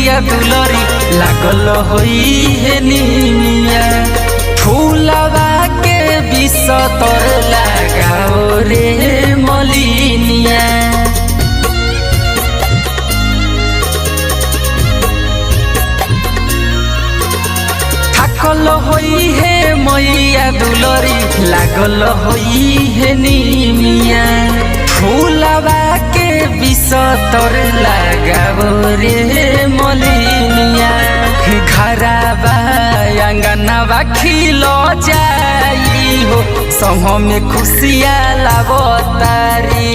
मैया दुलरी लागल होई है निमिया फूलवा के बिसतर लगाओ रे मलिनिया। थाकल होई है मैया दुलरी लागल होई है निमिया फूलवा के बिसतर लगाओ रे मलिनिया। घरवा अंगनवा खिलो जाई हो संग में खुशियाँ लावतारी